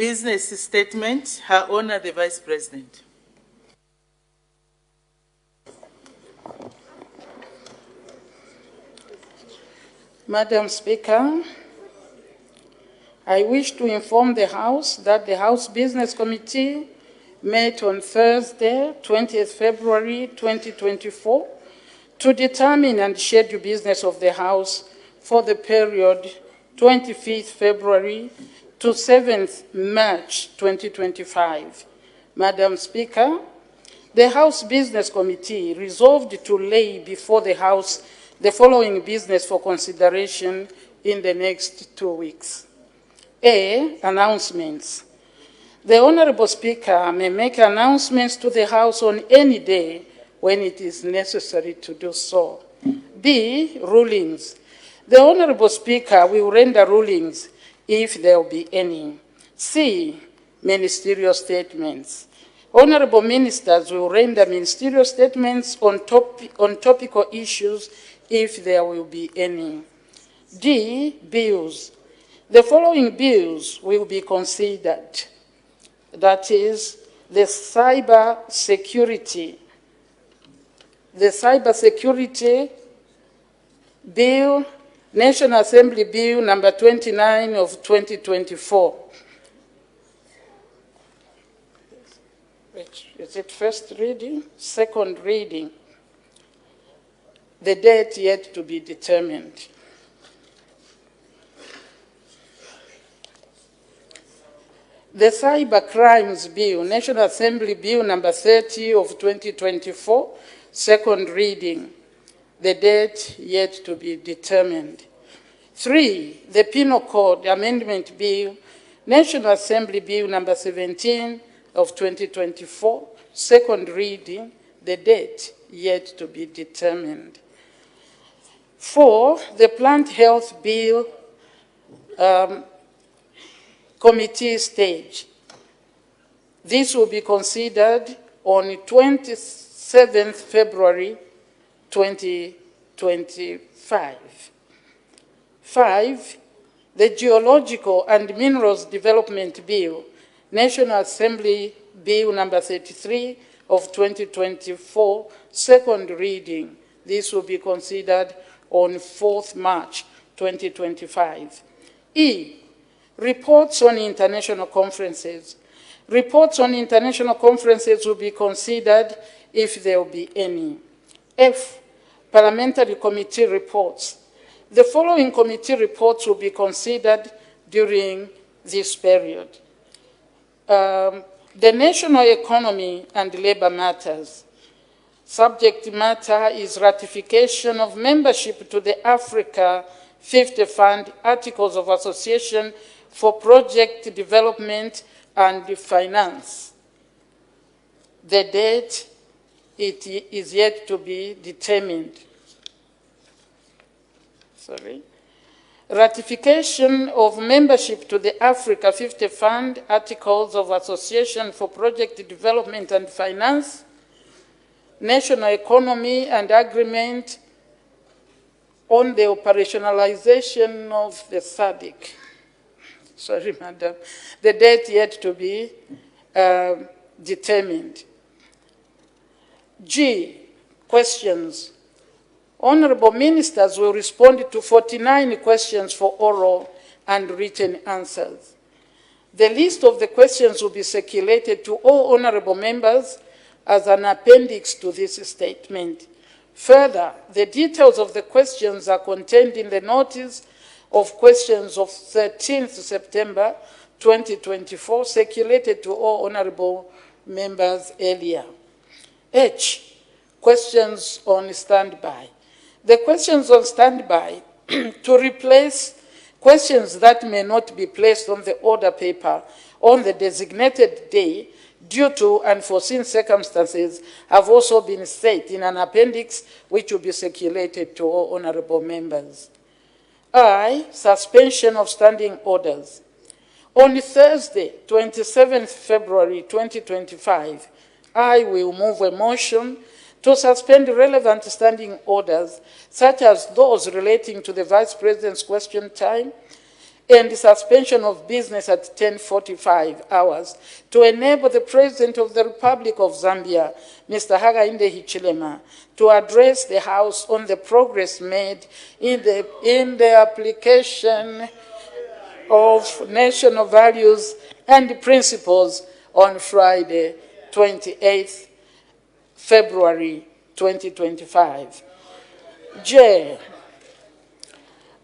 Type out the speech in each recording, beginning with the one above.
business statement, Her Honor the Vice President. Madam Speaker, I wish to inform the House that the House Business Committee met on Thursday, 20th February 2024, to determine and schedule business of the House for the period 25th February to 7th March 2025. Madam Speaker, the House Business Committee resolved to lay before the House the following business for consideration in the next 2 weeks. A. Announcements. The Honorable Speaker may make announcements to the House on any day when it is necessary to do so. B. Rulings. The Honorable Speaker will render rulings if there will be any. C. Ministerial statements. Honorable Ministers will render ministerial statements on topical issues if there will be any. D. Bills. The following bills will be considered. That is, the cyber security bill, National Assembly Bill number 29 of 2024. Is it first reading? Second reading. The date yet to be determined. The Cyber Crimes Bill, National Assembly Bill number 30 of 2024, second reading. The date yet to be determined. 3. The Penal Code Amendment Bill, National Assembly Bill number 17 of 2024, second reading. The date yet to be determined. 4. The Plant Health Bill, committee stage. This will be considered on 27th February 2025. 5. The Geological and Minerals Development Bill, National Assembly Bill number 33 of 2024, second reading. This will be considered on 4th March 2025. E. Reports on international conferences. Reports on international conferences will be considered if there will be any. F. Parliamentary committee reports. The following committee reports will be considered during this period. The national economy and labor matters. Subject matter is ratification of membership to the Africa 50 Fund Articles of Association for Project Development and Finance. The date it is yet to be determined. Ratification of membership to the Africa 50 Fund Articles of Association for Project Development and Finance, National Economy and Agreement on the operationalization of the SADC. Sorry, Madam. The date yet to be determined. G. Questions. Honorable Ministers will respond to 49 questions for oral and written answers. The list of the questions will be circulated to all honorable members as an appendix to this statement. Further, the details of the questions are contained in the notice of questions of 13th September 2024, circulated to all honorable members earlier. H. Questions on standby. The questions on standby to replace questions that may not be placed on the order paper on the designated day due to unforeseen circumstances have also been set in an appendix which will be circulated to all honorable members. I. Suspension of standing orders. On Thursday, 27th February 2025, I will move a motion to suspend relevant standing orders, such as those relating to the Vice President's question time, and suspension of business at 10:45 hours to enable the President of the Republic of Zambia, Mr. Hakainde Hichilema, to address the House on the progress made in the application of national values and principles on Friday, 28th February 2025. J.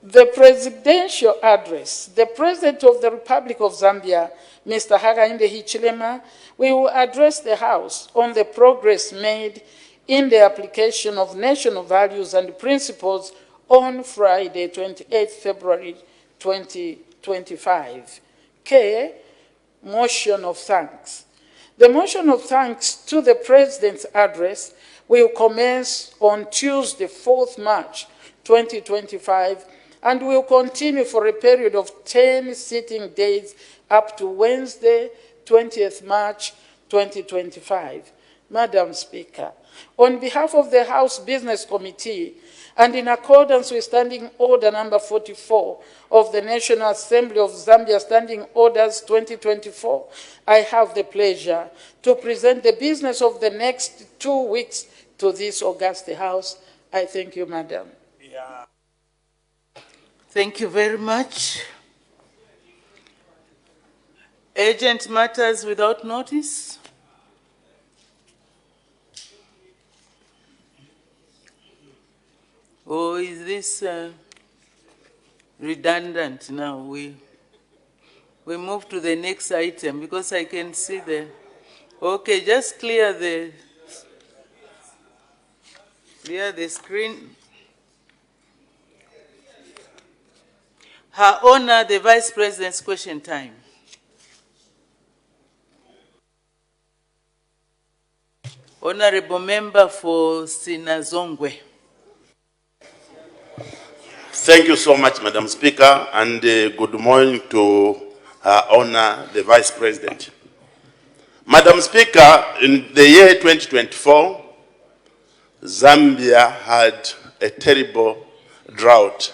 The presidential address. The President of the Republic of Zambia, Mr. Hakainde Hichilema, will address the House on the progress made in the application of national values and principles on Friday, 28th February 2025. K. Motion of thanks. The motion of thanks to the President's address will commence on Tuesday, 4th March 2025, and will continue for a period of 10 sitting days up to Wednesday, 20th March 2025. Madam Speaker, on behalf of the House Business Committee, and in accordance with Standing Order number 44 of the National Assembly of Zambia Standing Orders 2024, I have the pleasure to present the business of the next 2 weeks to this august House. I thank you, Madam. Yeah. Thank you very much. Urgent matters without notice. Or is this redundant now? We move to the next item because I can see the. Okay, just clear the screen. Her Honor, the Vice President's question time. Honorable Member for Sinazongwe. Thank you so much, Madam Speaker, and good morning to Her Honor, the Vice President. Madam Speaker, in the year 2024, Zambia had a terrible drought.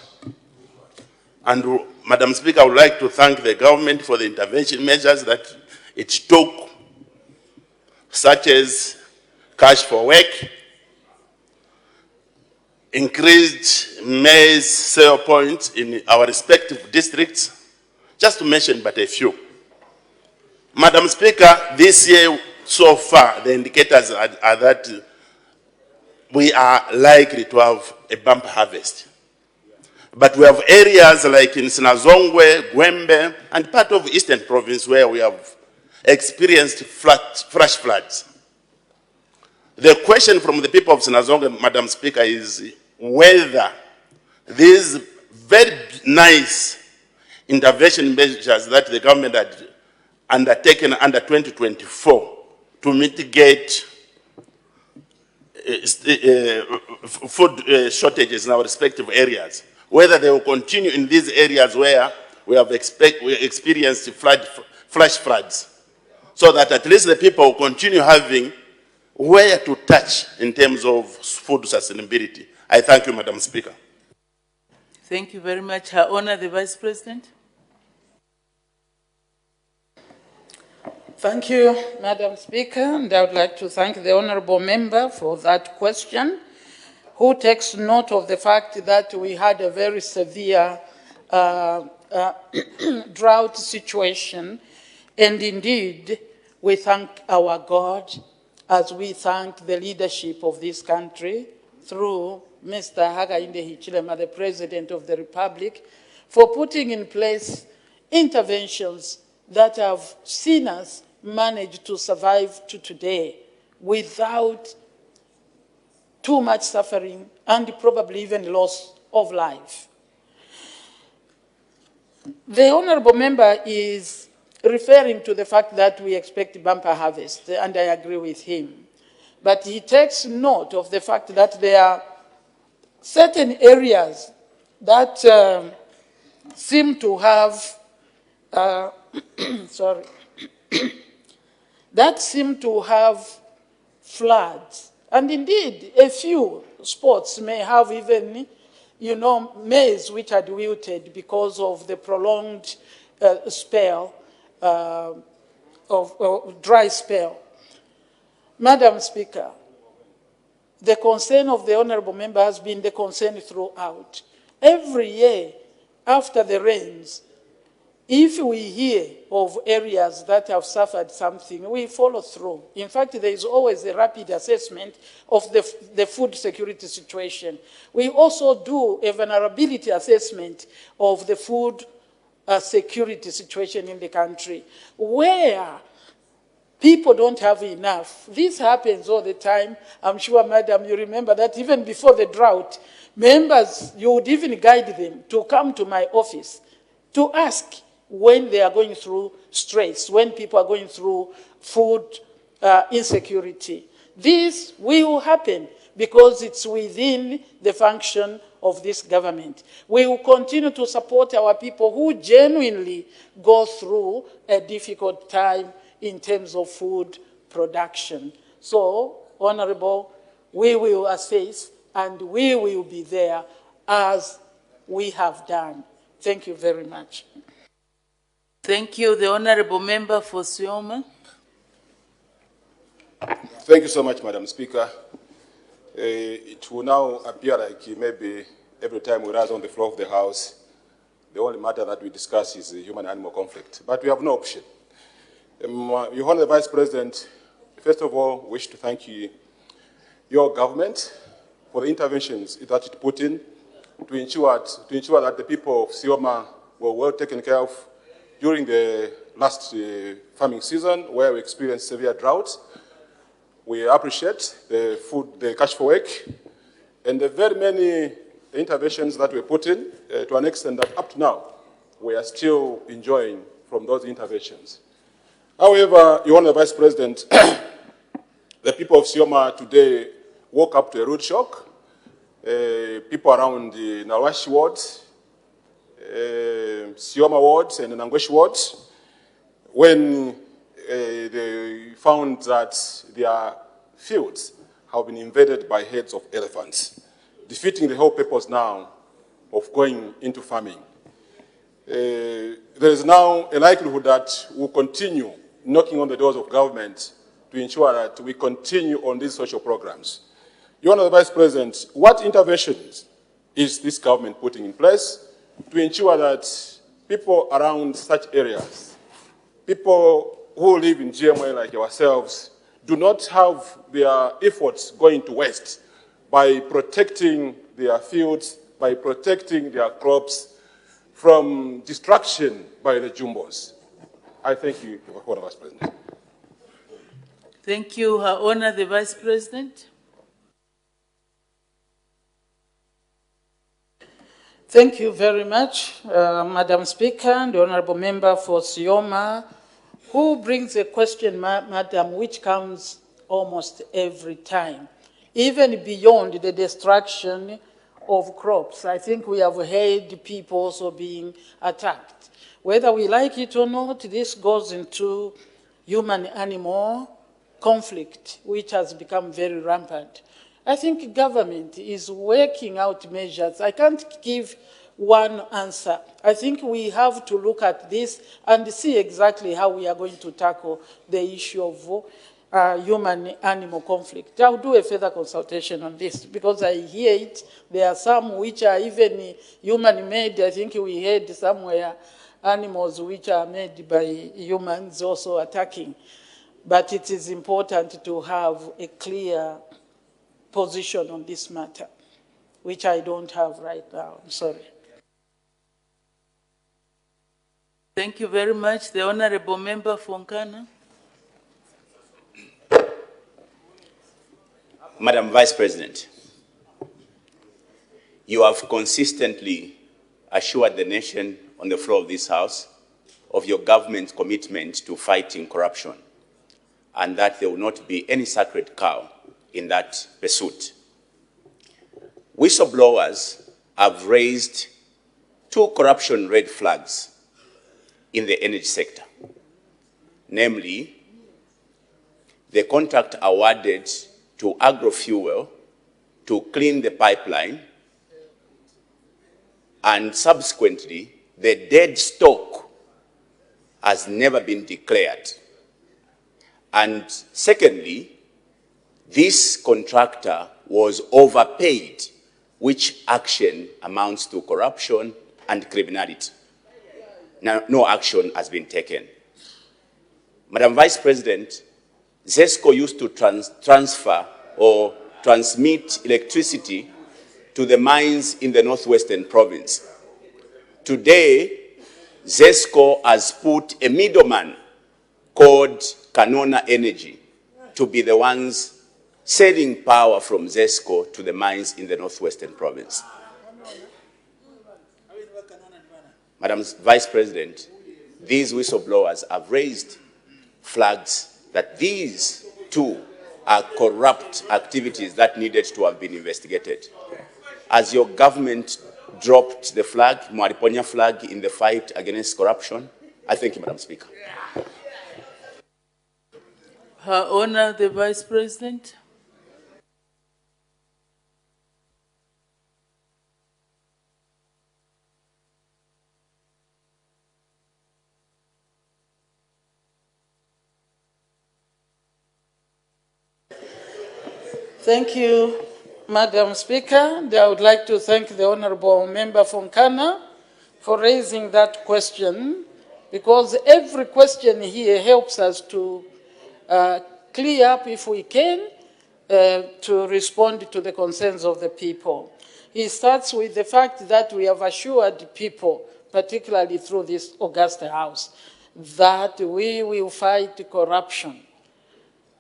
And Madam Speaker, I would like to thank the government for the intervention measures that it took, such as cash for work, increased maize sale points in our respective districts, just to mention but a few. Madam Speaker, this year so far, the indicators are that we are likely to have a bumper harvest. But we have areas like in Sinazongwe, Gwembe, and part of Eastern Province where we have experienced flash floods. The question from the people of Sinazongwe, Madam Speaker, is whether these very nice intervention measures that the government had undertaken under 2024 to mitigate food shortages in our respective areas, whether they will continue in these areas where we have experienced flash floods, so that at least the people will continue having where to touch in terms of food sustainability. I thank you, Madam Speaker. Thank you very much. Her Honor, the Vice President. Thank you, Madam Speaker, and I would like to thank the Honourable Member for that question, who takes note of the fact that we had a very severe drought situation, and indeed, we thank our God as we thank the leadership of this country through Mr. Hakainde Hichilema, the President of the Republic, for putting in place interventions that have seen us manage to survive to today without too much suffering and probably even loss of life. The Honourable Member is referring to the fact that we expect bumper harvest, and I agree with him. But he takes note of the fact that there are certain areas that seem to have, that seem to have floods. And indeed, a few spots may have even maize which had wilted because of the prolonged spell of dry spell. Madam Speaker, the concern of the honorable member has been the concern throughout. Every year after the rains, if we hear of areas that have suffered something, we follow through. In fact, there is always a rapid assessment of the food security situation. We also do a vulnerability assessment of the food security situation in the country. Where people don't have enough. This happens all the time. I'm sure, Madam, you remember that even before the drought, members, you would even guide them to come to my office to ask when they are going through stress, when people are going through food insecurity. This will happen because it's within the function of this government. We will continue to support our people who genuinely go through a difficult time in terms of food production. So, Honorable, we will assess and we will be there as we have done. Thank you very much. Thank you. The Honorable Member for Sioma. Thank you so much, Madam Speaker. It will now appear like maybe every time we rise on the floor of the House, the only matter that we discuss is the human-animal conflict. But we have no option. Your Honourable Vice President, first of all, wish to thank your government for the interventions that it put in to ensure that the people of Sioma were well taken care of during the last farming season where we experienced severe drought. We appreciate the cash for work, and the very many interventions that were put in to an extent that up to now we are still enjoying from those interventions. However, Your Honour Vice President, the people of Sioma today woke up to a rude shock. People around the Nalwashi ward, Sioma ward, and the Nangweshi ward, when they found that their fields have been invaded by herds of elephants, defeating the whole purpose now of going into farming. There is now a likelihood that we'll continue knocking on the doors of government to ensure that we continue on these social programs. Your Honour the Vice President, what interventions is this government putting in place to ensure that people around such areas, people who live in GMA like ourselves, do not have their efforts going to waste by protecting their fields, by protecting their crops from destruction by the jumbos? I thank you, Your Honour Vice President. Thank you, Her Honour the Vice President. Thank you very much, Madam Speaker and the Honourable Member for Sioma, who brings a question, Madam, which comes almost every time, even beyond the destruction of crops. I think we have heard people also being attacked. Whether we like it or not, this goes into human-animal conflict, which has become very rampant. I think government is working out measures. I can't give one answer. I think we have to look at this and see exactly how we are going to tackle the issue of human-animal conflict. I'll do a further consultation on this because I hear it. There are some which are even human-made. I think we heard somewhere animals which are made by humans also attacking. But it is important to have a clear position on this matter, which I don't have right now. I'm sorry. Thank you very much. The Honourable Member for Nkana. Madam Vice President, you have consistently assured the nation on the floor of this House of your government's commitment to fighting corruption and that there will not be any sacred cow in that pursuit. Whistleblowers have raised two corruption red flags in the energy sector, namely the contract awarded to Agrofuel to clean the pipeline and subsequently, the dead stock has never been declared. And secondly, this contractor was overpaid, which action amounts to corruption and criminality. Now, no action has been taken. Madam Vice President, ZESCO used to transfer or transmit electricity to the mines in the northwestern province. Today, ZESCO has put a middleman called Canona Energy to be the ones selling power from ZESCO to the mines in the northwestern province. Madam Vice President, these whistleblowers have raised flags that these too are corrupt activities that needed to have been investigated. Has your government dropped the flag, Mwaliponya flag, in the fight against corruption? I thank you, Madam Speaker. Her Honor, the Vice President. Thank you, Madam Speaker. And I would like to thank the Honorable Member from Kana for raising that question, because every question here helps us to clear up, if we can, to respond to the concerns of the people. He starts with the fact that we have assured people, particularly through this august House, that we will fight corruption.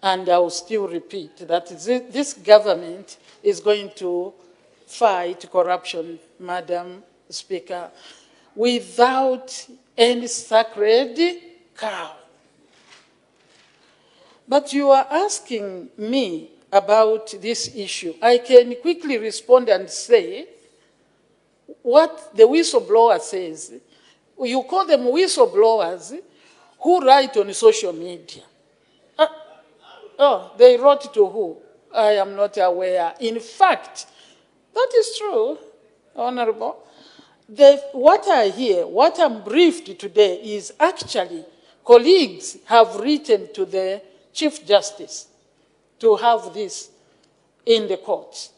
And I will still repeat that this government is going to fight corruption, Madam Speaker, without any sacred cow. But you are asking me about this issue. I can quickly respond and say what the whistleblower says. You call them whistleblowers who write on social media. Oh, they wrote to who? I am not aware. In fact, that is true, Honorable. What I hear, what I'm briefed today is actually colleagues have written to the Chief Justice to have this in the courts.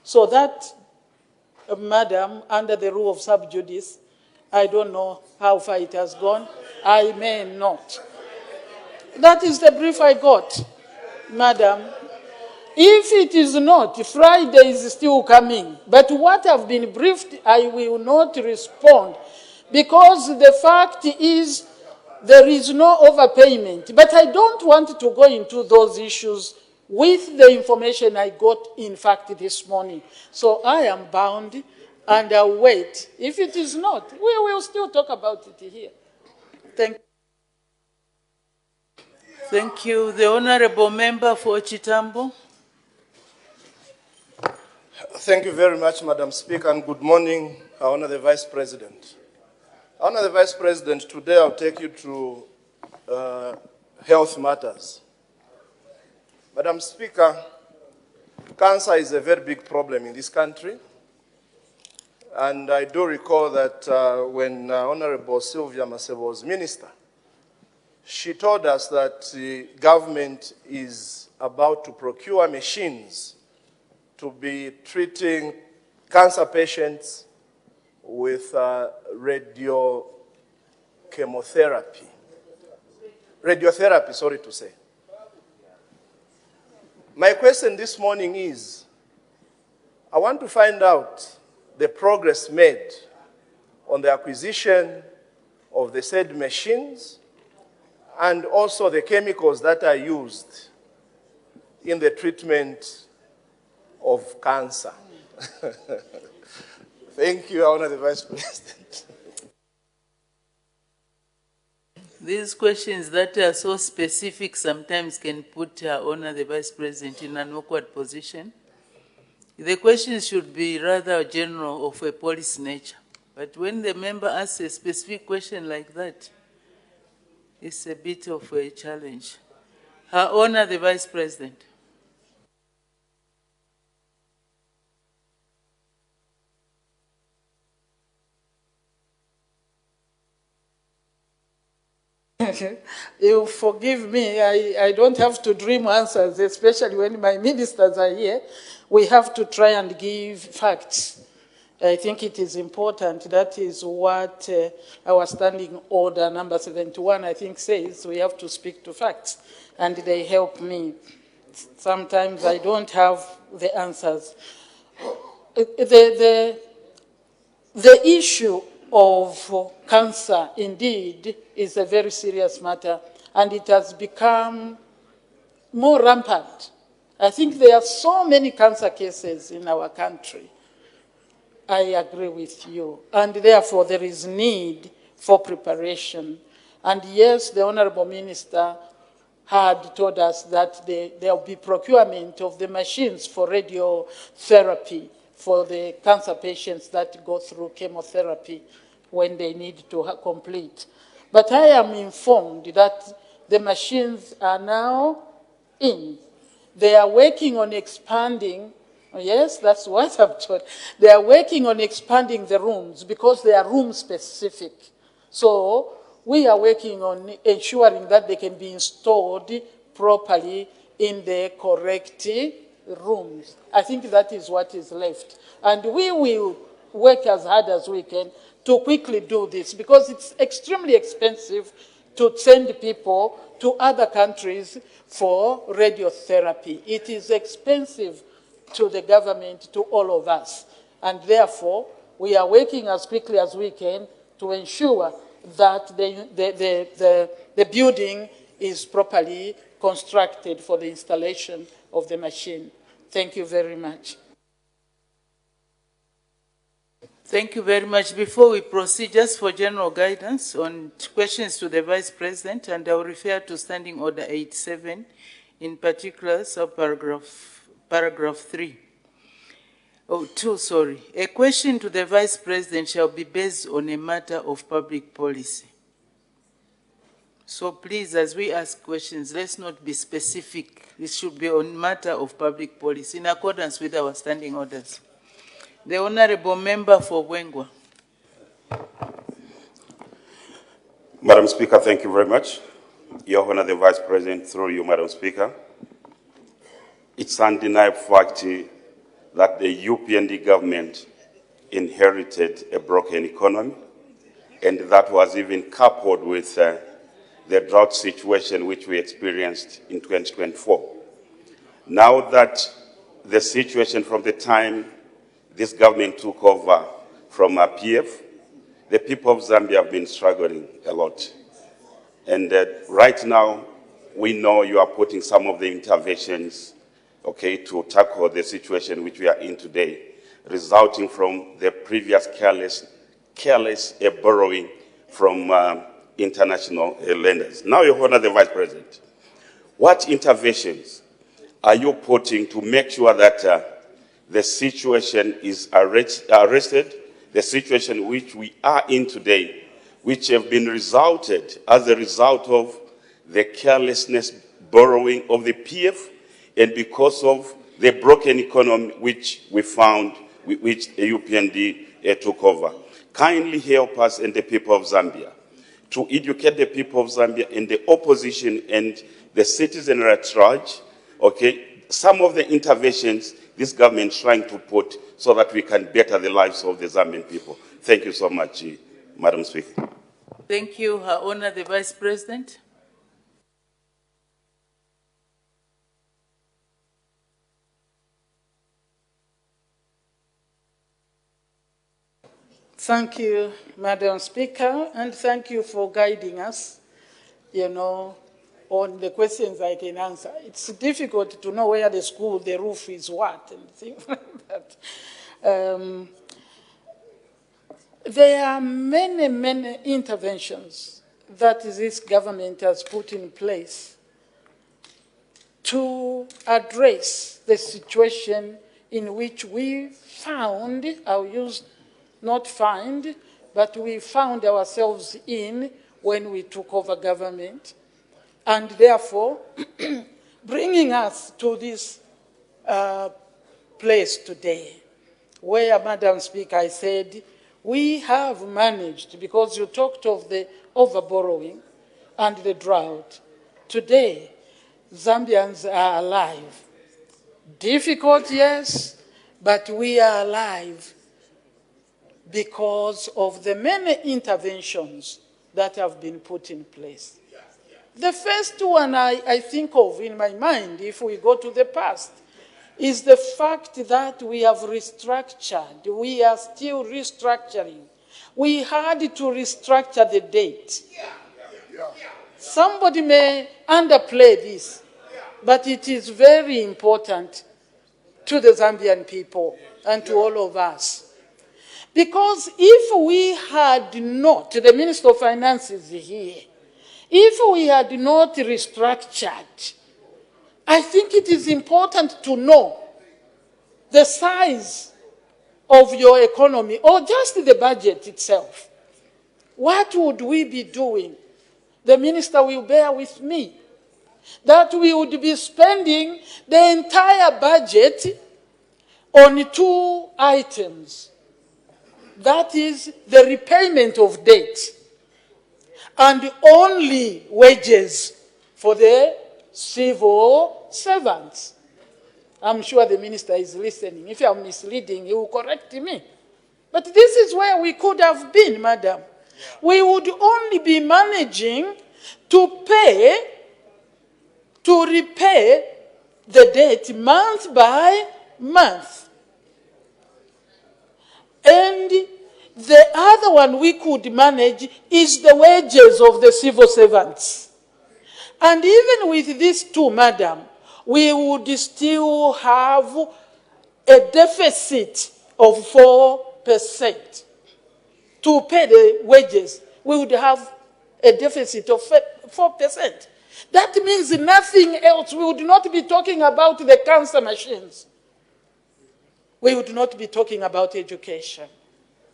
So that, Madam, under the rule of sub judice, I don't know how far it has gone. I may not. That is the brief I got. Madam, if it is not, Friday is still coming. But what I've been briefed, I will not respond, because the fact is there is no overpayment. But I don't want to go into those issues with the information I got, in fact, this morning. So I am bound, and I'll wait. If it is not, we will still talk about it here. Thank you. Thank you. The Honorable Member for Chitambo. Thank you very much, Madam Speaker, and good morning, Honor the Vice President. Honor the Vice President, today I'll take you to health matters. Madam Speaker, cancer is a very big problem in this country. And I do recall that when Honorable Sylvia Masebo was Minister, she told us that the government is about to procure machines to be treating cancer patients with radiotherapy, sorry to say. My question this morning is, I want to find out the progress made on the acquisition of the said machines and also the chemicals that are used in the treatment of cancer. Thank you, Honor the Vice President. These questions that are so specific sometimes can put Honor the Vice President in an awkward position. The questions should be rather general of a policy nature. But when the member asks a specific question like that, it's a bit of a challenge. Her Honor the Vice President. You forgive me, I don't have to dream answers, especially when my ministers are here. We have to try and give facts. I think it is important. That is what our standing order number 71, I think, says. We have to speak to facts, and they help me. Sometimes I don't have the answers. The issue of cancer, indeed, is a very serious matter, and it has become more rampant. I think there are so many cancer cases in our country. I agree with you, and therefore there is need for preparation. And yes, the Honorable Minister had told us that there will be procurement of the machines for radiotherapy for the cancer patients that go through chemotherapy when they need to complete. But I am informed that the machines are now in. They are working on expanding. Yes, that's what I'm told. They are working on expanding the rooms because they are room specific. So we are working on ensuring that they can be installed properly in the correct rooms. I think that is what is left. And we will work as hard as we can to quickly do this because it's extremely expensive to send people to other countries for radiotherapy. It is expensive to the government, to all of us. And therefore, we are working as quickly as we can to ensure that the building is properly constructed for the installation of the machine. Thank you very much. Thank you very much. Before we proceed, just for general guidance on questions to the Vice President, and I will refer to Standing Order 87, in particular, paragraph 3. Oh, 2, sorry. A question to the Vice President shall be based on a matter of public policy. So please, as we ask questions, let's not be specific. It should be on matter of public policy in accordance with our standing orders. The Honorable Member for Wengwa. Madam Speaker, thank you very much. Your Honor, the Vice President, through you, Madam Speaker. It's undeniable fact that the UPND government inherited a broken economy, and that was even coupled with the drought situation which we experienced in 2024. Now that the situation from the time this government took over from PF, the people of Zambia have been struggling a lot. And right now, we know you are putting some of the interventions, okay, to tackle the situation which we are in today, resulting from the previous careless borrowing from international lenders. Now, Your Honor, the Vice President, what interventions are you putting to make sure that the situation is arrested, the situation which we are in today, which have been resulted as a result of the carelessness borrowing of the PF, and because of the broken economy which we found, which the UPND took over? Kindly help us and the people of Zambia to educate the people of Zambia and the opposition and the citizenry at large, okay, some of the interventions this government is trying to put so that we can better the lives of the Zambian people. Thank you so much, Madam Speaker. Thank you, Her Honor, the Vice President. Thank you, Madam Speaker, and thank you for guiding us, on the questions I can answer. It's difficult to know where the roof is what, and things like that. There are many interventions that this government has put in place to address the situation in which we found, I'll use not find, but we found ourselves in when we took over government, and therefore bringing us to this place today, where, Madam Speaker, I said, we have managed, because you talked of the overborrowing, and the drought. Today, Zambians are alive. Difficult, yes, but we are alive because of the many interventions that have been put in place. The first one I think of in my mind, if we go to the past, is the fact that we have restructured. We are still restructuring. We had to restructure the debt. Somebody may underplay this, but it is very important to the Zambian people and to all of us. Because if we had not, the Minister of Finance is here, if we had not restructured, I think it is important to know the size of your economy or just the budget itself. What would we be doing? The minister will bear with me that we would be spending the entire budget on two items. That is the repayment of debt and only wages for the civil servants. I'm sure the minister is listening. If I'm misleading, he will correct me. But this is where we could have been, madam. We would only be managing to repay the debt month by month. And the other one we could manage is the wages of the civil servants. And even with these two, madam, we would still have a deficit of 4%. To pay the wages, we would have a deficit of 4%. That means nothing else. We would not be talking about the cancer machines. We would not be talking about education.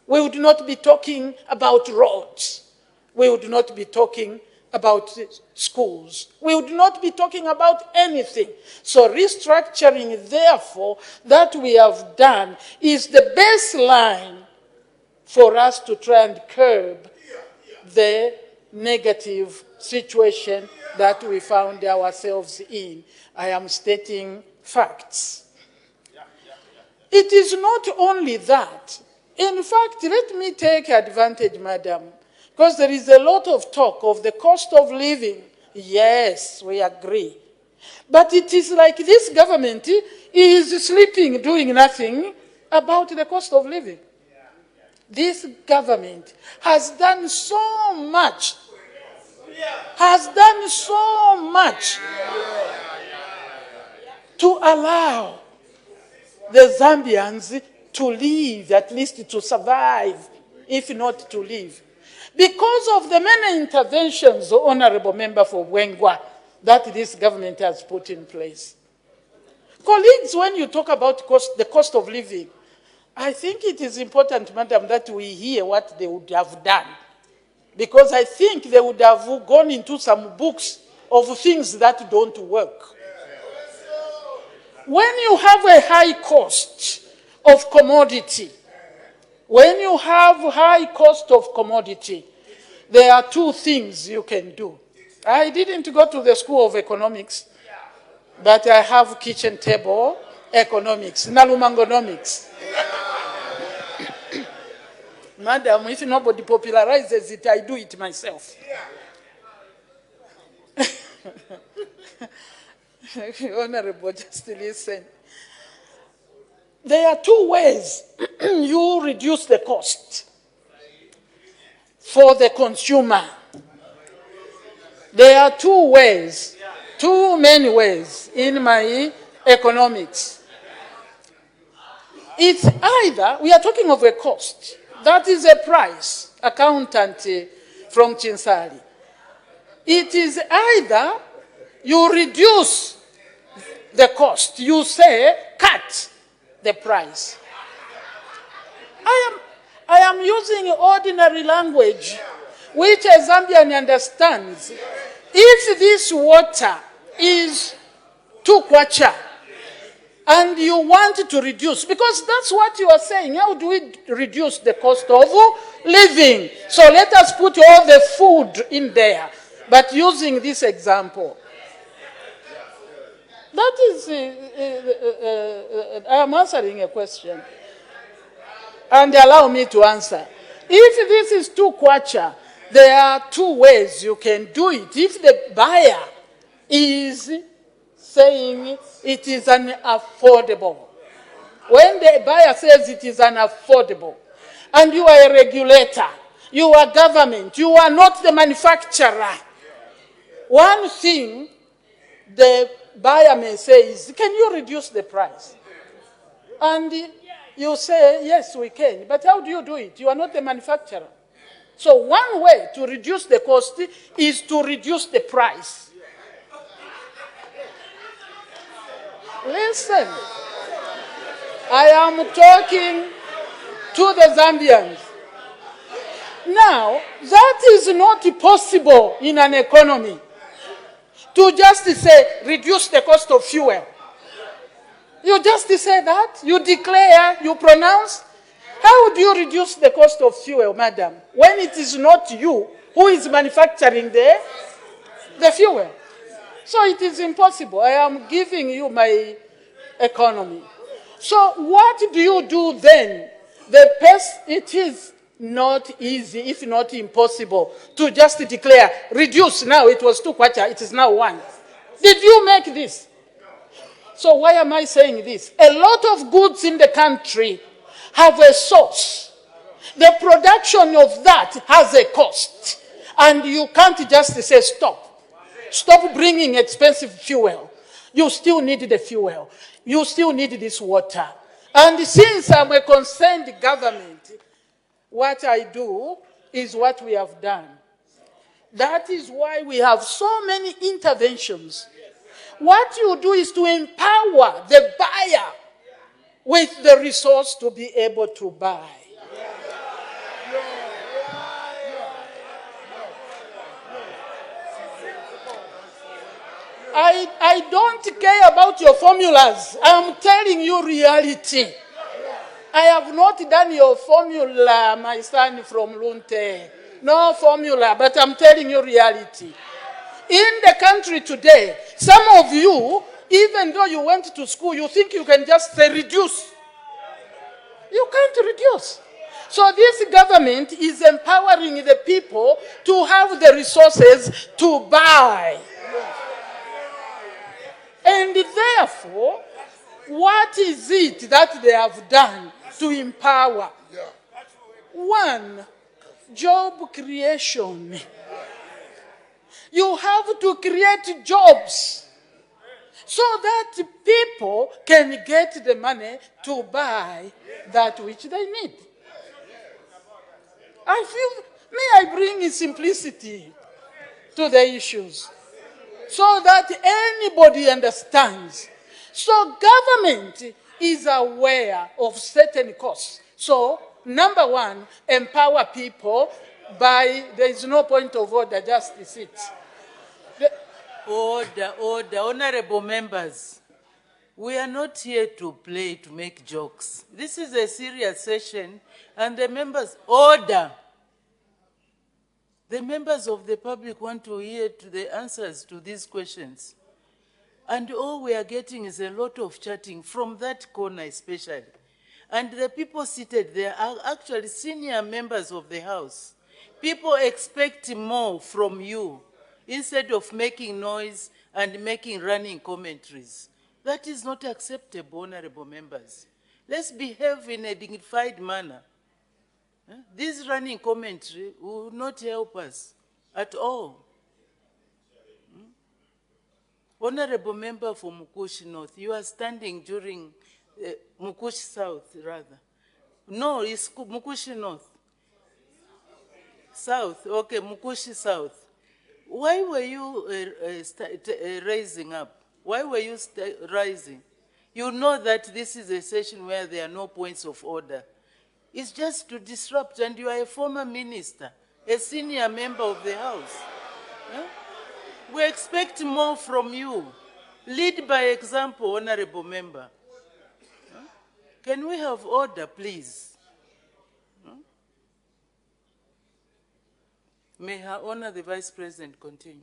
We would not be talking about roads. We would not be talking about schools. We would not be talking about anything. So restructuring, therefore, that we have done is the baseline for us to try and curb the negative situation that we found ourselves in. I am stating facts. It is not only that. In fact, let me take advantage, madam, because there is a lot of talk of the cost of living. Yes, we agree. But it is like this government is sleeping, doing nothing about the cost of living. This government has done so much, to allow the Zambians to live, at least to survive, if not to live. Because of the many interventions, Honorable Member for Wengwa, that this government has put in place. Colleagues, when you talk about the cost of living, I think it is important, madam, that we hear what they would have done. Because I think they would have gone into some books of things that don't work. When you have a high cost of commodity, there are two things you can do. I didn't go to the School of Economics, but I have kitchen table economics, Nalumangonomics. Madam, if nobody popularizes it, I do it myself. Honorable, just listen. There are two ways you reduce the cost for the consumer. There are two ways, too many ways in my economics. It's either, we are talking of a cost, that is a price, accountant from Chinsali. It is either you reduce the cost, you say cut the price. I am using ordinary language, which a Zambian understands. If this water is 2 kwacha, and you want to reduce, because that's what you are saying, how do we reduce the cost of living? So let us put all the food in there. But using this example, that is, I am answering a question. And allow me to answer. If this is too kwacha, there are two ways you can do it. If the buyer is saying it is unaffordable, when the buyer says it is unaffordable, and you are a regulator, you are government, you are not the manufacturer, one thing the buyer may say is, can you reduce the price? And you say, yes, we can. But how do you do it? You are not the manufacturer. So one way to reduce the cost is to reduce the price. Listen, I am talking to the Zambians. Now, that is not possible in an economy. To just say, reduce the cost of fuel. You just say that, you declare, you pronounce. How do you reduce the cost of fuel, madam, when it is not you who is manufacturing the fuel? So it is impossible. I am giving you my economy. So what do you do then? It is not easy, if not impossible, to just declare, reduce. Now it was 2 kwacha, it is now 1. Did you make this? So why am I saying this? A lot of goods in the country have a source. The production of that has a cost. And you can't just say stop. Stop bringing expensive fuel. You still need the fuel. You still need this water. And since I'm a concerned government, what I do is what we have done. That is why we have so many interventions. What you do is to empower the buyer with the resource to be able to buy. I don't care about your formulas. I'm telling you reality. I have not done your formula, my son from Lunte. No formula, but I'm telling you reality. In the country today, some of you, even though you went to school, you think you can just say reduce. You can't reduce. So this government is empowering the people to have the resources to buy. And therefore, what is it that they have done to empower? 1, job creation. You have to create jobs so that people can get the money to buy that which they need. I bring simplicity to the issues so that anybody understands. So government is aware of certain costs. So, number 1, empower people by, there is no point of order, just sit. Order. Honorable members, we are not here to play, to make jokes. This is a serious session, and the members, order. The members of the public want to hear the answers to these questions. And all we are getting is a lot of chatting from that corner especially. And the people seated there are actually senior members of the House. People expect more from you instead of making noise and making running commentaries. That is not acceptable, honorable members. Let's behave in a dignified manner. This running commentary will not help us at all. Honorable member for Mukushi North, you are standing during Mukushi South, rather. No, it's Mukushi North. South, okay, Mukushi South. Why were you raising up? Why were you rising? You know that this is a session where there are no points of order. It's just to disrupt, and you are a former minister, a senior member of the House. Huh? We expect more from you. Lead by example, honorable member. Huh? Can we have order, please? Huh? May Her Honor the Vice President continue.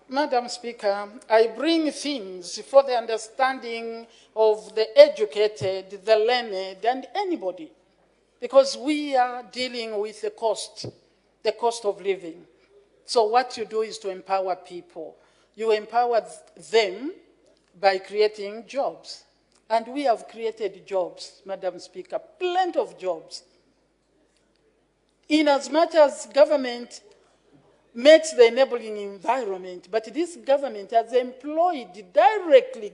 Madam Speaker, I bring things for the understanding of the educated, the learned, and anybody, because we are dealing with the cost of living. So what you do is to empower people. You empower them by creating jobs. And we have created jobs, Madam Speaker, plenty of jobs. In as much as government makes the enabling environment, but this government has employed directly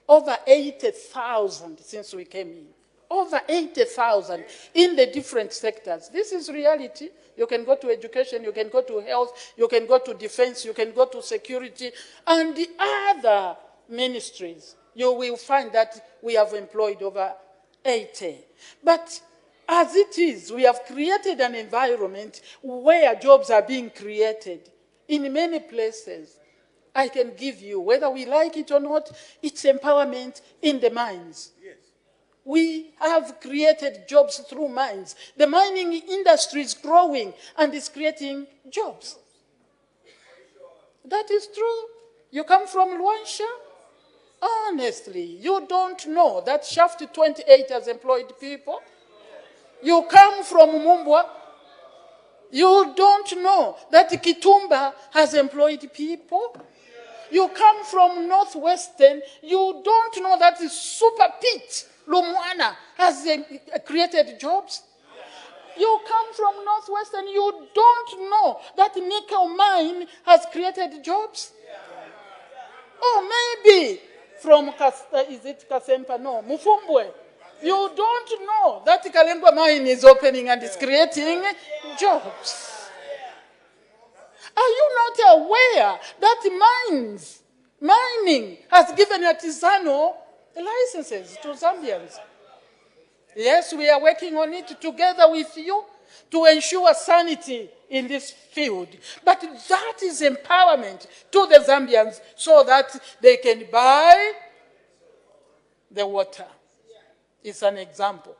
over 80,000 since we came in. Over 80,000 in the different sectors. This is reality. You can go to education, you can go to health, you can go to defense, you can go to security, and the other ministries. You will find that we have employed over 80. But as it is, we have created an environment where jobs are being created in many places. I can give you, whether we like it or not, it's empowerment in the mines. Yes. We have created jobs through mines. The mining industry is growing and is creating jobs. That is true. You come from Luansha? Honestly, you don't know that Shaft 28 has employed people. You come from Mumbwa, you don't know that Kitumba has employed people. You come from Northwestern, you don't know that Super Pit, Lumwana, has created jobs. You come from Northwestern, you don't know that Nickel Mine has created jobs. Or maybe from, is it Kasempa? No, Mufumbwe. You don't know that Kalembwa Mine is opening and is creating jobs. Are you not aware that mining has given artisanal licenses to Zambians? Yes, we are working on it together with you to ensure sanity in this field. But that is empowerment to the Zambians so that they can buy the water. It's an example.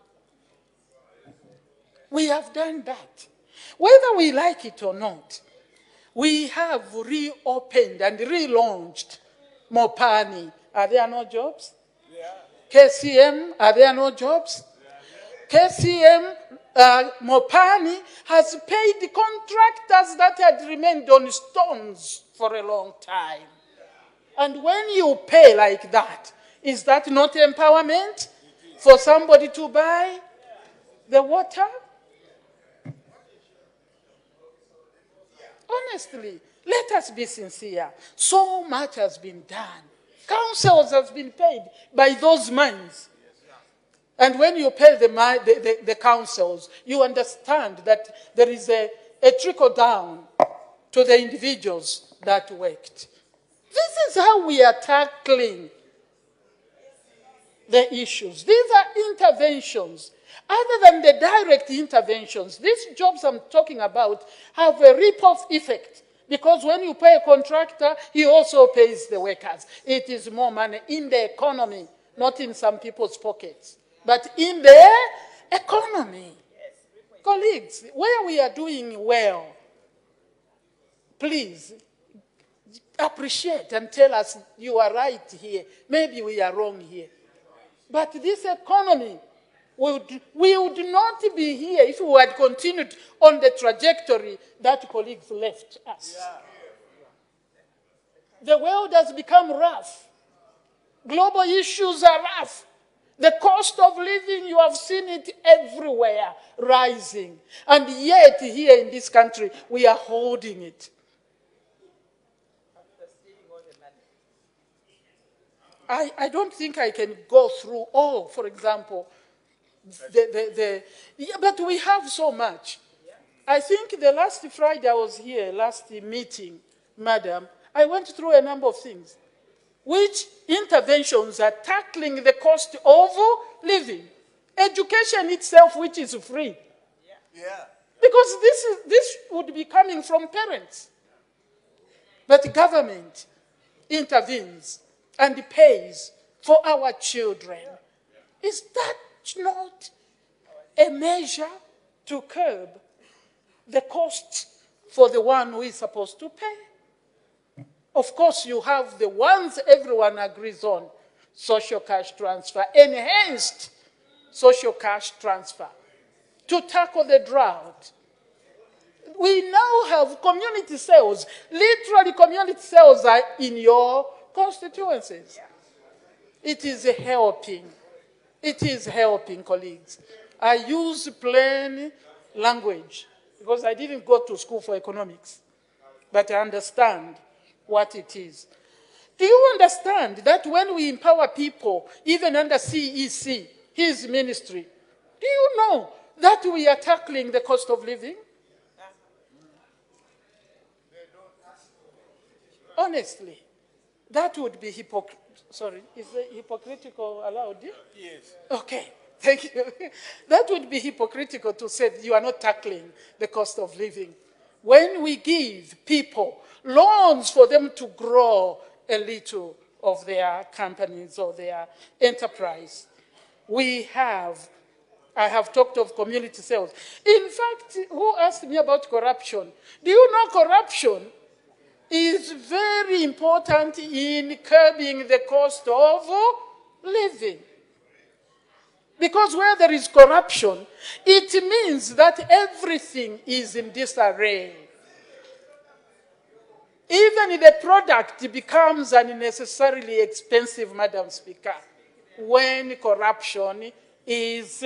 We have done that. Whether we like it or not, we have reopened and relaunched Mopani. Are there no jobs? Yeah. KCM, are there no jobs? Yeah. KCM, Mopani has paid the contractors that had remained on stones for a long time. And when you pay like that, is that not empowerment? For somebody to buy the water? Honestly, let us be sincere. So much has been done. Councils have been paid by those mines. And when you pay the councils, you understand that there is a trickle down to the individuals that worked. This is how we are tackling the issues. These are interventions. Other than the direct interventions, these jobs I'm talking about have a ripple effect. Because when you pay a contractor, he also pays the workers. It is more money in the economy, not in some people's pockets, but in the economy. Colleagues, where we are doing well, please appreciate and tell us you are right here. Maybe we are wrong here. But this economy, we would not be here if we had continued on the trajectory that colleagues left us. Yeah. The world has become rough. Global issues are rough. The cost of living, you have seen it everywhere, rising. And yet, here in this country, we are holding it. I don't think I can go through all, for example, but we have so much. I think the last Friday I was here, last meeting, Madam, I went through a number of things. Which interventions are tackling the cost of living? Education itself, which is free. Yeah. Because this would be coming from parents. But government intervenes and pays for our children. Is that not a measure to curb the costs for the one who is supposed to pay. Of course, you have the ones everyone agrees on, social cash transfer, enhanced social cash transfer to tackle the drought. We now have community cells. Literally, community cells are in your constituencies. It is helping. It is helping, colleagues. I use plain language because I didn't go to school for economics, but I understand what it is. Do you understand that when we empower people, even under CEC, his ministry, do you know that we are tackling the cost of living? Honestly, that would be hypocritical. Sorry, is the hypocritical allowed? Yes. Okay, thank you. That would be hypocritical to say you are not tackling the cost of living. When we give people loans for them to grow a little of their companies or their enterprise, I have talked of community cells. In fact, who asked me about corruption? Do you know corruption is very important in curbing the cost of living? Because where there is corruption, it means that everything is in disarray. Even the product becomes unnecessarily expensive, Madam Speaker, when corruption is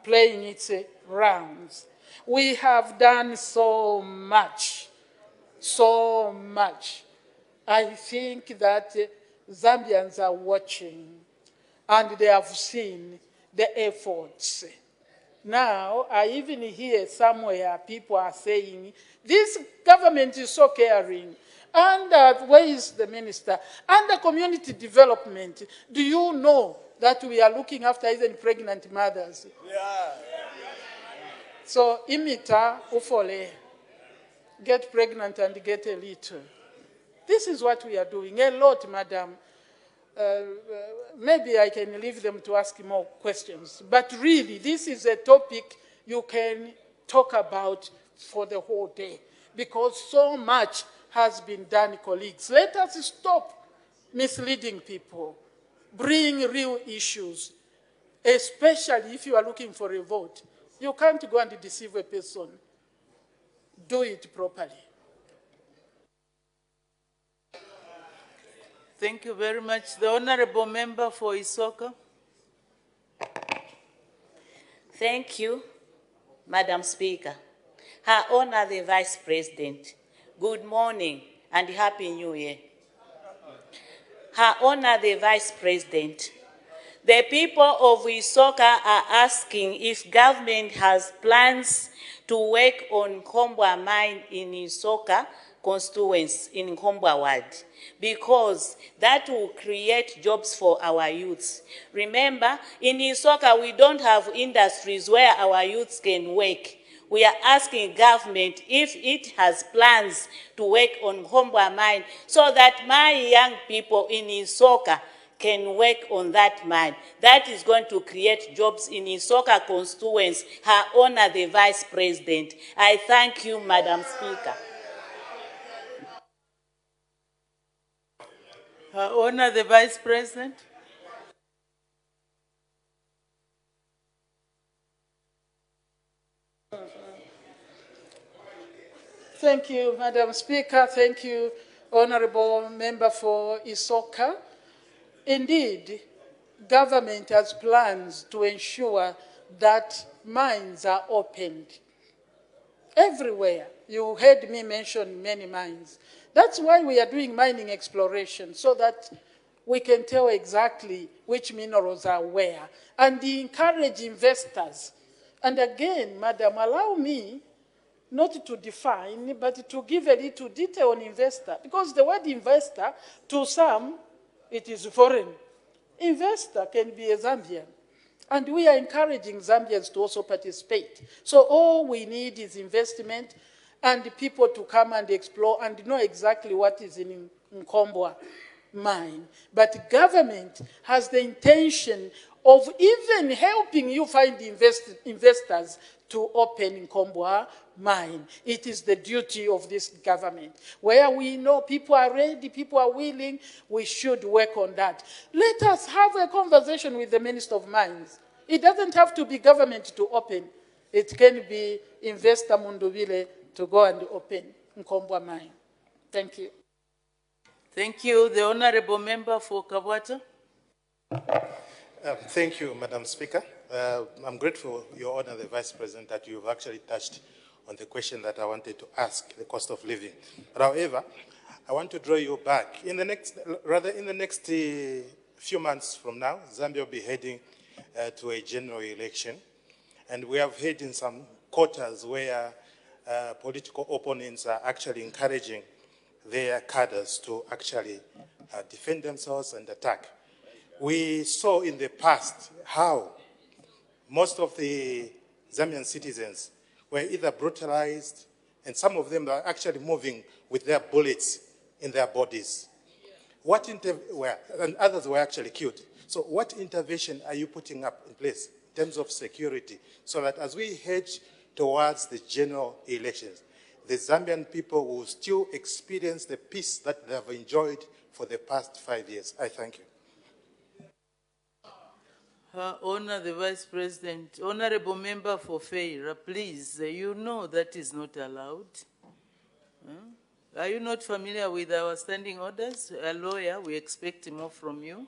playing its rounds. We have done so much. So much. I think that Zambians are watching and they have seen the efforts. Now, I even hear somewhere people are saying, this government is so caring. And where is the minister? Under community development, do you know that we are looking after even pregnant mothers? Yeah. So, imita ufole. Get pregnant and get a little. This is what we are doing. A lot, madam. Maybe I can leave them to ask more questions. But really, this is a topic you can talk about for the whole day. Because so much has been done, colleagues. Let us stop misleading people. Bring real issues. Especially if you are looking for a vote. You can't go and deceive a person. Do it properly. Thank you very much. The Honorable Member for Isoka. Thank you, Madam Speaker. Her Honor the Vice President, good morning and Happy New Year. Her Honor the Vice President, the people of Isoka are asking if government has plans to work on Kombwa mine in Isoka constituency, in Kombwa ward, because that will create jobs for our youths. Remember, in Isoka, we don't have industries where our youths can work. We are asking government if it has plans to work on Kombwa mine so that my young people in Isoka can work on that mine. That is going to create jobs in Isoka constituency. Her Honor the Vice President. I thank you, Madam Speaker. Her Honor the Vice President. Thank you, Madam Speaker. Thank you, Honorable Member for Isoka. Indeed, government has plans to ensure that mines are opened everywhere. You heard me mention many mines. That's why we are doing mining exploration, so that we can tell exactly which minerals are where, and encourage investors. And again, Madam, allow me not to define, but to give a little detail on investor, because the word investor, to some, it is foreign. Investor can be a Zambian. And we are encouraging Zambians to also participate. So all we need is investment and people to come and explore and know exactly what is in Kombwa mine. But government has the intention of even helping you find investors to open Nkombwa mine. It is the duty of this government. Where we know people are ready, people are willing, we should work on that. Let us have a conversation with the Minister of Mines. It doesn't have to be government to open. It can be investor Munduvile to go and open Nkombwa mine. Thank you. Thank you. The Honorable Member for Kabwata. Thank you, Madam Speaker. I'm grateful, Your Honor, the Vice President, that you've actually touched on the question that I wanted to ask, the cost of living. But however, I want to draw you back. In the next few months from now, Zambia will be heading to a general election. And we have heard in some quarters where political opponents are actually encouraging their cadres to actually defend themselves and attack. We saw in the past how most of the Zambian citizens were either brutalized, and some of them are actually moving with their bullets in their bodies. And others were actually killed. So what intervention are you putting up in place in terms of security so that as we head towards the general elections, the Zambian people will still experience the peace that they have enjoyed for the past 5 years? I thank you. Honor the Vice President. Honorable Member for Feira, please, you know that is not allowed. Are you not familiar with our standing orders? A lawyer, we expect more from you.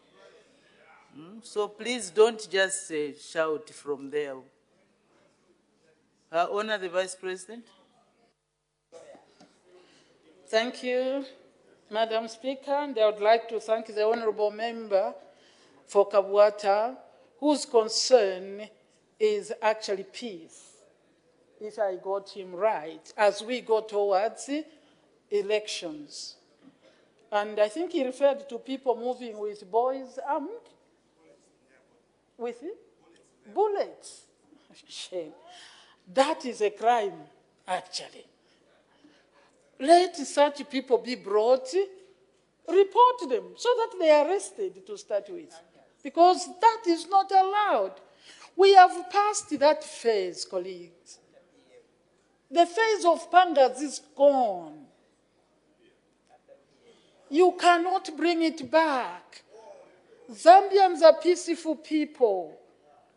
So please don't just shout from there. Honor the Vice President. Thank you, Madam Speaker, and I would like to thank the Honorable Member for Kabwata, whose concern is actually peace, if I got him right, as we go towards elections. And I think he referred to people moving with boys armed with bullets. Shame. That is a crime, actually. Let such people be brought, report them, so that they are arrested to start with. Because that is not allowed. We have passed that phase, colleagues. The phase of pangas is gone. You cannot bring it back. Zambians are peaceful people.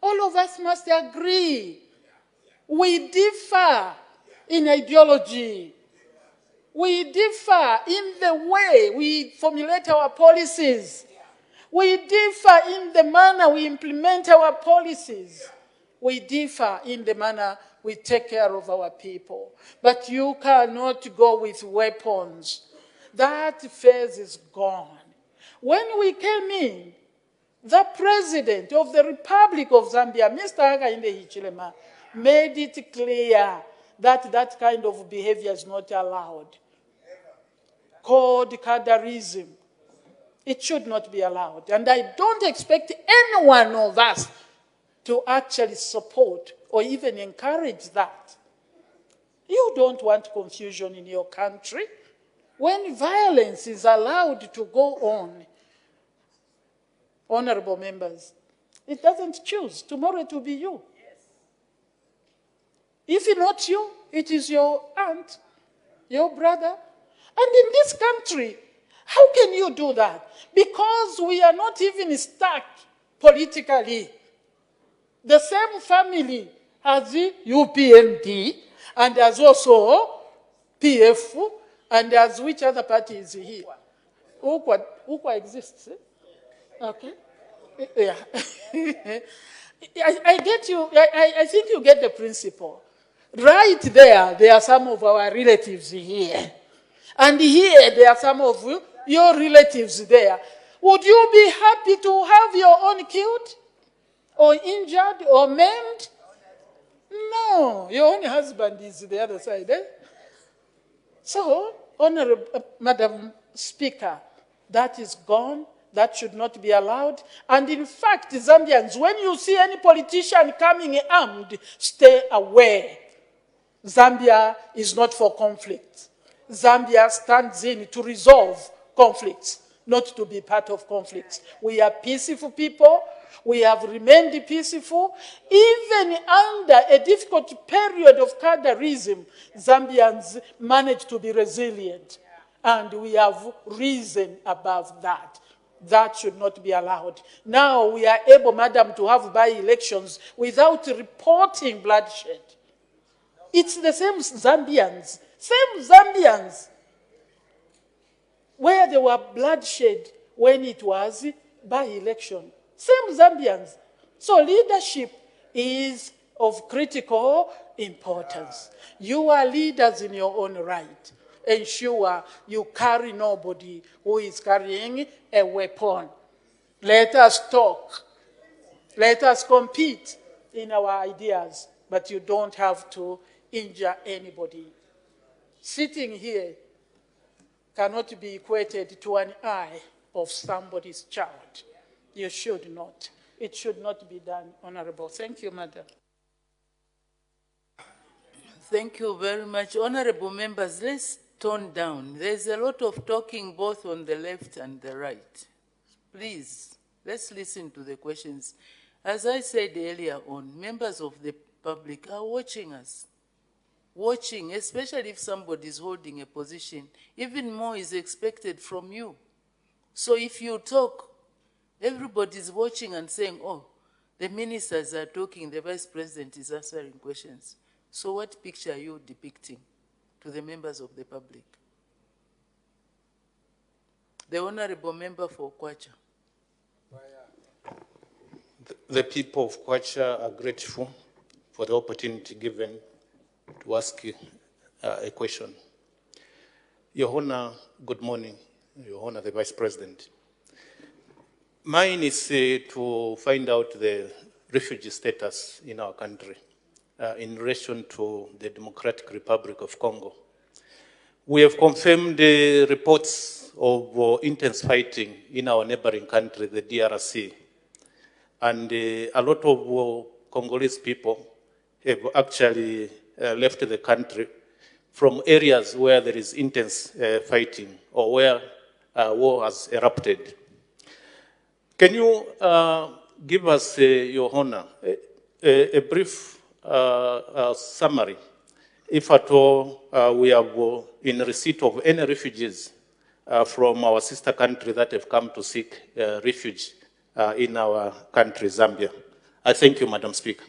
All of us must agree. We differ in ideology. We differ in the way we formulate our policies. We differ in the manner we implement our policies. We differ in the manner we take care of our people. But you cannot go with weapons. That phase is gone. When we came in, the President of the Republic of Zambia, Mr. Hichilema, made it clear that that kind of behavior is not allowed. Called cadarism. It should not be allowed. And I don't expect any one of us to actually support or even encourage that. You don't want confusion in your country. When violence is allowed to go on, honorable members, it doesn't choose. Tomorrow it will be you. If it's not you, it is your aunt, your brother. And in this country, how can you do that? Because we are not even stuck politically. The same family has the UPND and has also PF and as which other party is here? UQA exists. Okay. Yeah. I get you. I think you get the principle. Right there, there are some of our relatives here. And here, there are some of your relatives there. Would you be happy to have your own killed? Or injured? Or maimed? No. Your own husband is the other side. Eh? So, Honorable Madam Speaker, that is gone. That should not be allowed. And in fact, Zambians, when you see any politician coming armed, stay away. Zambia is not for conflict. Zambia stands in to resolve conflicts, not to be part of conflicts. We are peaceful people. We have remained peaceful. Even under a difficult period of Kadarism, Zambians managed to be resilient. And we have risen above that. That should not be allowed. Now we are able, madam, to have by-elections without reporting bloodshed. It's the same Zambians. Where there were bloodshed when it was by-election. Same Zambians. So leadership is of critical importance. You are leaders in your own right. Ensure you carry nobody who is carrying a weapon. Let us talk. Let us compete in our ideas, but you don't have to injure anybody. Sitting here cannot be equated to an eye of somebody's child. You should not. It should not be done, Honorable. Thank you, Madam. Thank you very much. Honorable members, let's tone down. There's a lot of talking both on the left and the right. Please, let's listen to the questions. As I said earlier on, members of the public are watching us. Watching, especially if somebody is holding a position, even more is expected from you. So if you talk, everybody's watching and saying, oh, the ministers are talking, the vice president is answering questions. So what picture are you depicting to the members of the public? The honorable member for Kwacha. The people of Kwacha are grateful for the opportunity given to ask you a question. Your Honor, good morning. Your Honor, the Vice President. Mine is to find out the refugee status in our country in relation to the Democratic Republic of Congo. We have confirmed the reports of intense fighting in our neighboring country, the DRC. And a lot of Congolese people have actually left the country from areas where there is intense fighting or where war has erupted. Can you give us, Your Honor, a brief summary, if at all we are in receipt of any refugees from our sister country that have come to seek refuge in our country, Zambia? I thank you, Madam Speaker.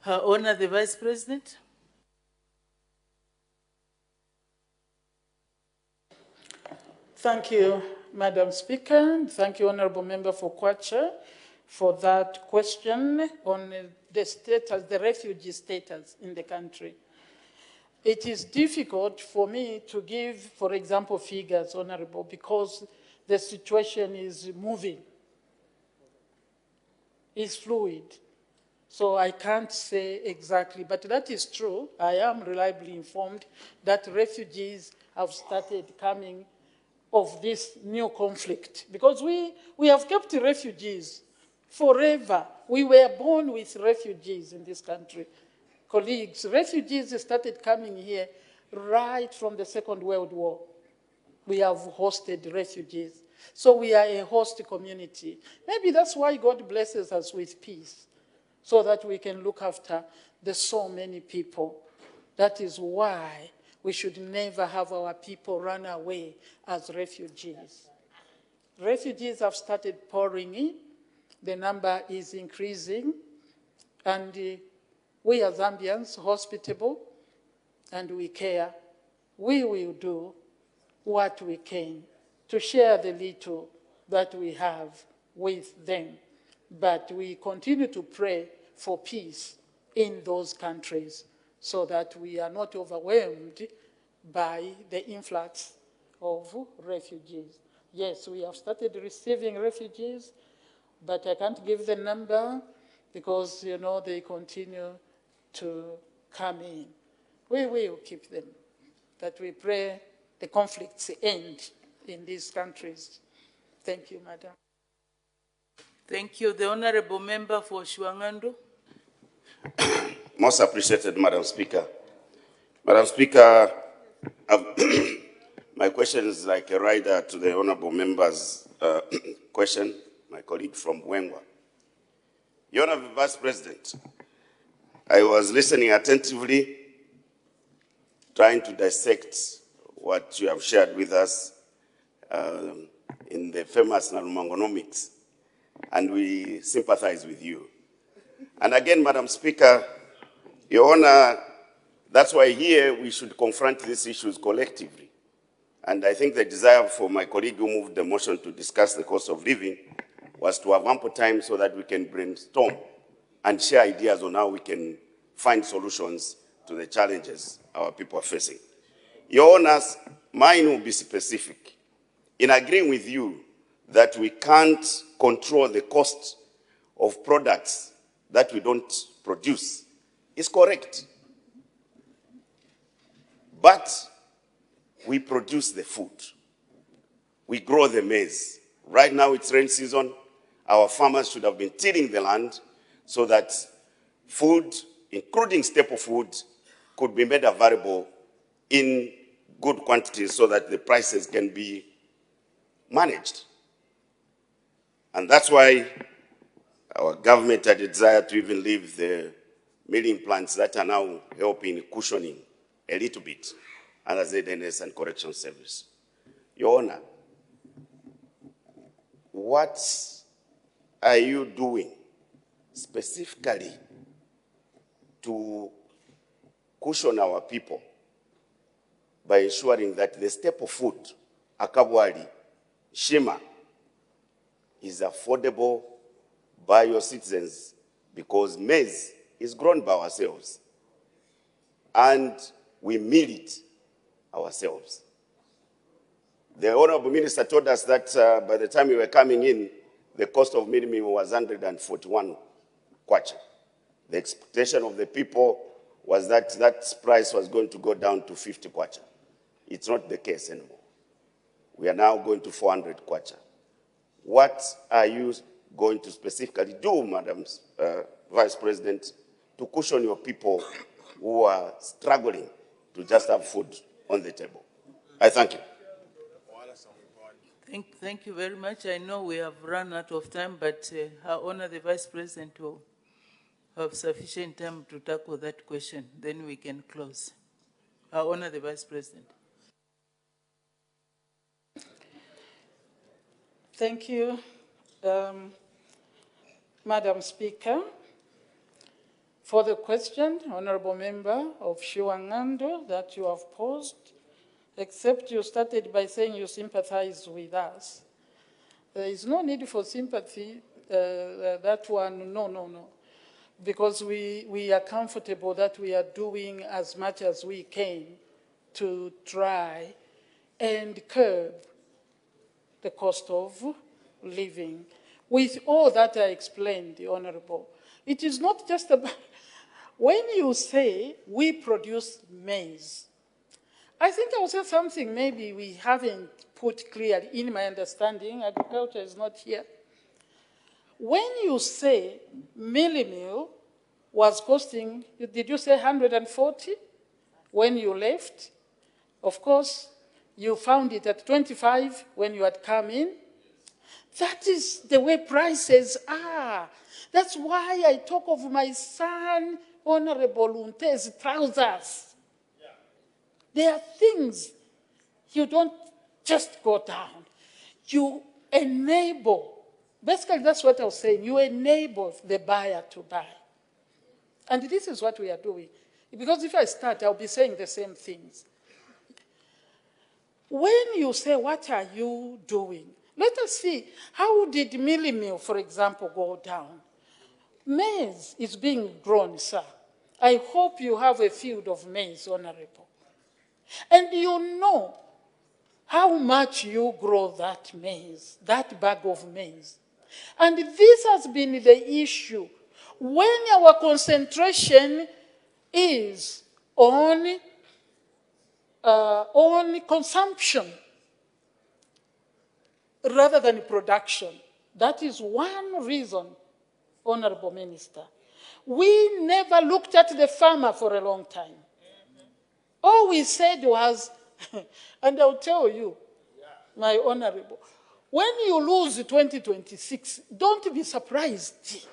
Her Honor, the Vice President. Thank you, Madam Speaker. Thank you, Honorable Member for Kwacha, for that question on the status, the refugee status in the country. It is difficult for me to give, for example, figures, Honorable, because the situation is moving. It's fluid. So I can't say exactly, but that is true. I am reliably informed that refugees have started coming of this new conflict, because we have kept refugees forever. We were born with refugees in this country. Colleagues, refugees started coming here right from the Second World War. We have hosted refugees. So we are a host community. Maybe that's why God blesses us with peace, so that we can look after the so many people. That is why we should never have our people run away as refugees. Refugees have started pouring in. The number is increasing. And we are Zambians, hospitable, and we care. We will do what we can to share the little that we have with them. But we continue to pray for peace in those countries, so that we are not overwhelmed by the influx of refugees. Yes, we have started receiving refugees, but I can't give the number because, you know, they continue to come in. We will keep them, that we pray the conflicts end in these countries. Thank you, Madam. Thank you. The Honorable Member for Shwangando. Most appreciated, Madam Speaker. Madam Speaker, My question is like a rider to the honorable member's question, my colleague from Wengwa. Your Honorable Vice President, I was listening attentively, trying to dissect what you have shared with us in the famous Nalumangonomics, and we sympathize with you. And again, Madam Speaker, Your Honor, that's why here we should confront these issues collectively. And I think the desire for my colleague who moved the motion to discuss the cost of living was to have ample time so that we can brainstorm and share ideas on how we can find solutions to the challenges our people are facing. Your Honors, mine will be specific. In agreeing with you that we can't control the cost of products that we don't produce is correct. But we produce the food. We grow the maize. Right now it's rain season. Our farmers should have been tilling the land so that food, including staple food, could be made available in good quantities so that the prices can be managed. And that's why our government had a desire to even leave the milling plants that are now helping cushioning a little bit under ZNS and Correction Service. Your Honor, what are you doing specifically to cushion our people by ensuring that the staple food, akabwali, shima, is affordable by your citizens, because maize is grown by ourselves and we mill it ourselves. The Honorable Minister told us that by the time we were coming in, the cost of milling was 141 kwacha. The expectation of the people was that that price was going to go down to 50 kwacha. It's not the case anymore. We are now going to 400 kwacha. What are you going to specifically do, Madam Vice President, to cushion your people who are struggling to just have food on the table? I thank you. Thank you very much. I know we have run out of time, but Her Honor the Vice President will have sufficient time to tackle that question. Then we can close. Her Honor the Vice President. Thank you, Madam Speaker, for the question, Honorable Member of Shiwangando, that you have posed, except you started by saying you sympathize with us. There is no need for sympathy, that one, no. Because we are comfortable that we are doing as much as we can to try and curb the cost of living. With all that I explained, the Honorable, it is not just about, when you say we produce maize, I think I will say something maybe we haven't put clearly in my understanding. Agriculture is not here. When you say milling meal was costing, did you say 140 when you left? Of course, you found it at 25 when you had come in. That is the way prices are. That's why I talk of my son, Honorable Lunte's trousers. Yeah. There are things you don't just go down. You enable, basically that's what I was saying, you enable the buyer to buy. And this is what we are doing. Because if I start, I'll be saying the same things. When you say, what are you doing? Let us see, how did milling meal, for example, go down? Maize is being grown, sir. I hope you have a field of maize, Honorable. And you know how much you grow that maize, that bag of maize. And this has been the issue. When our concentration is on consumption rather than production, that is one reason, Honorable Minister. We never looked at the farmer for a long time. All we said was, And I'll tell you, my honorable, when you lose 2026, don't be surprised.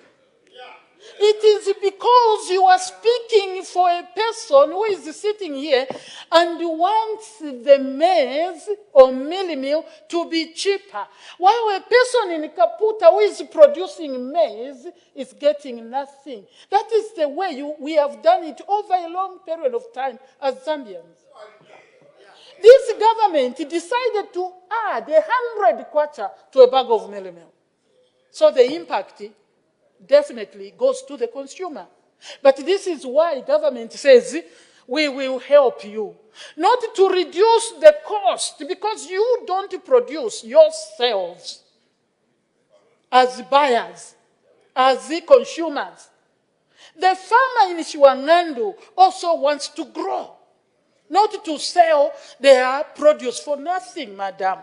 It is because you are speaking for a person who is sitting here and wants the maize or meal to be cheaper, while a person in Kaputa who is producing maize is getting nothing. That is the way we have done it over a long period of time as Zambians. This government decided to add 100 kwacha to a bag of meal. So the impact definitely goes to the consumer. But this is why government says, we will help you. Not to reduce the cost, because you don't produce yourselves as buyers, as the consumers. The farmer in Shiwangandu also wants to grow, not to sell their produce for nothing, madam.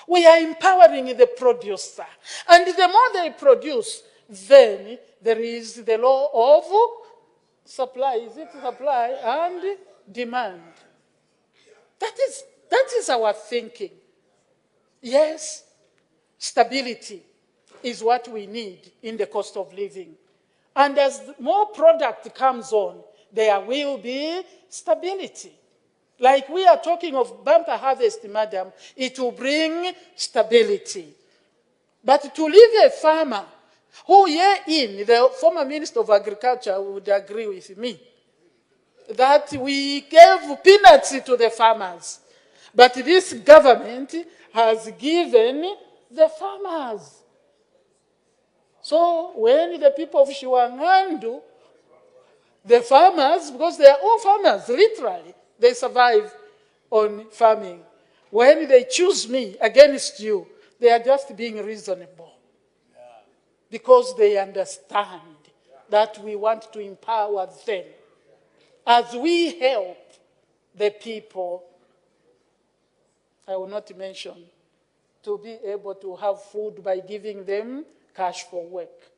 We are empowering the producer. And the more they produce, then there is the law of supply. Is it supply and demand? That is our thinking. Yes, stability is what we need in the cost of living. And as more product comes on, there will be stability. Like we are talking of bumper harvest, madam, it will bring stability. But to leave a farmer who the former Minister of Agriculture would agree with me, that we gave peanuts to the farmers. But this government has given the farmers. So when the people of Shiwangandu, the farmers, because they are all farmers, literally, they survive on farming. When they choose me against you, they are just being reasonable. Because they understand that we want to empower them. As we help the people, I will not mention, to be able to have food by giving them cash for work,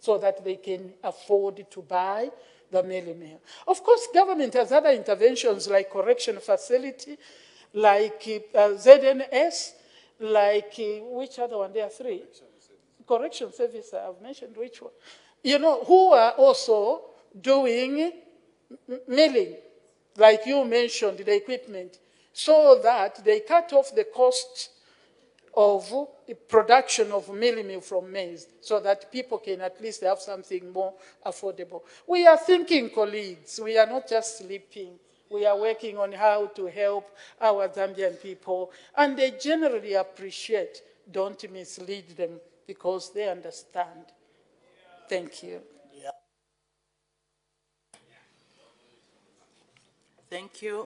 so that they can afford to buy the meal. Of course, government has other interventions like correction facility, like ZNS, like which other one? There are three. Correction service, I've mentioned which one. You know, who are also doing milling, like you mentioned, the equipment, so that they cut off the cost of the production of meal from maize, so that people can at least have something more affordable. We are thinking, colleagues. We are not just sleeping. We are working on how to help our Zambian people, and they generally appreciate. Don't mislead them, because they understand. Thank you. Thank you.